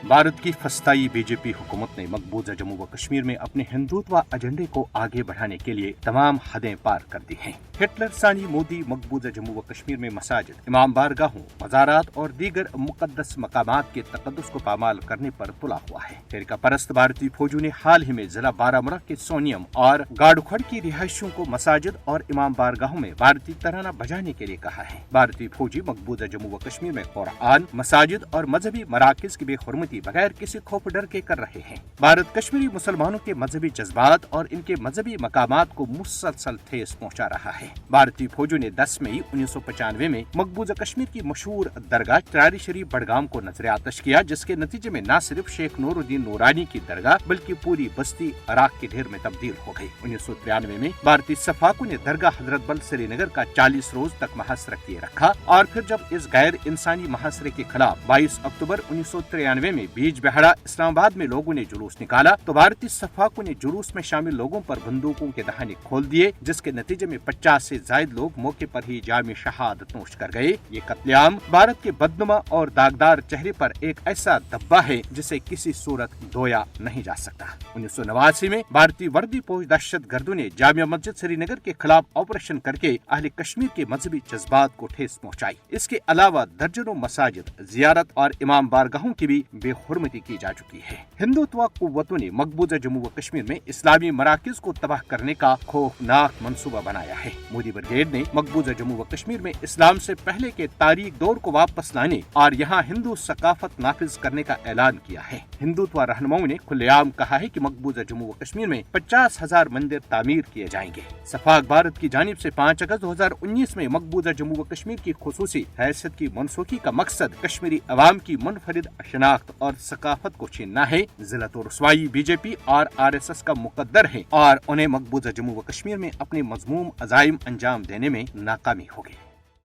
भारत की फस्ताई बीजेपी हुकूमत ने मकबूजा जम्मू व कश्मीर में अपने हिंदुत्व एजेंडे को आगे बढ़ाने के लिए तमाम हदें पार कर दी हैं। हिटलर सानी मोदी मकबूजा जम्मू व कश्मीर में मसाजिद, इमाम बारगाहों, मज़ारात और दीगर मुकद्दस मकामात के तकद्दुस को पामाल करने पर तुला हुआ है। फिरका परस्त भारतीय फौजों ने हाल ही में जिला बारामूला के सोनियम और गाड़ुखड़ की रिहायशियों को मसाजिद और इमाम बारगाहों में भारतीय तराना बजाने के लिए कहा है। भारतीय फौजी मकबूजा जम्मू व कश्मीर में कुरान, मसाजिद और मजहबी मराकिज की बेहुरमती बगैर किसी खौफ डर के कर रहे हैं। भारत कश्मीरी मुसलमानों के मजहबी जज्बात और इनके मजहबी मकामात को मुसलसल ठेस पहुंचा रहा है। भारतीय फौजों ने 10 मई 1995 में मकबूजा कश्मीर की मशहूर दरगाह चरारी शरीफ बडगाम को नजर आतश किया, जिसके नतीजे में न सिर्फ शेख नूरुद्दीन नूरानी की दरगाह बल्कि पूरी बस्ती अराक के ढेर में तब्दील हो गई। 1993 में भारतीय सफाकों ने दरगाह हजरत बल श्रीनगर का 40 रोज तक महासरा किए रखा और फिर जब इस गैर इंसानी महासरे के खिलाफ 22 अक्टूबर 1993 में बीज बिहाड़ा इस्लामाबाद में लोगों ने जुलूस निकाला तो भारतीय सफाकों ने जुलूस में शामिल लोगों पर बंदूकों के दहाने खोल दिए, जिसके नतीजे में 50 से ज्यादा लोग मौके पर ही जाम शहादत नोश कर गए। ये कत्लेआम भारत के बदनुमा और दागदार चेहरे पर एक ऐसा धब्बा है जिसे किसी सूरत धोया नहीं जा सकता। 1989 में भारतीय वर्दी पोश दहशत गर्दों ने जामिया मस्जिद श्रीनगर के खिलाफ ऑपरेशन करके अहले कश्मीर के मजहबी जज्बात को ठेस पहुंचाई। इसके अलावा दर्जनों मसाजिद, जियारत और इमाम बारगाहों की भी बेहुरमती की जा चुकी है। हिंदुत्व कुव्वतों ने मकबूजा जम्मू व कश्मीर में इस्लामी मराकिज को तबाह करने का खौफनाक मंसूबा बनाया है। मोदी ब्रिगेड ने मकबूजा जम्मू व कश्मीर में इस्लाम से पहले के तारीख दौर को वापस लाने और यहाँ हिंदू सकाफत नाफिज करने का ऐलान किया है। हिंदुत्व रहनुमाओं ने खुलेआम कहा है कि मकबूजा जम्मू व कश्मीर में 50,000 मंदिर तामीर किए जाएंगे। सफाक भारत की जानिब से 5 अगस्त 2019 में मकबूजा जम्मू व कश्मीर की खुसूसी हैसियत की मनसूखी का मकसद कश्मीरी अवाम की मुनफरिद शनाख्त और सकाफत को छीनना है। जिल्लत और रुसवाई बीजेपी और RSS का मुकद्दर है और उन्हें मकबूजा जम्मू व कश्मीर में अपने मजमूम अजाइम अंजाम देने में नाकामी होगी।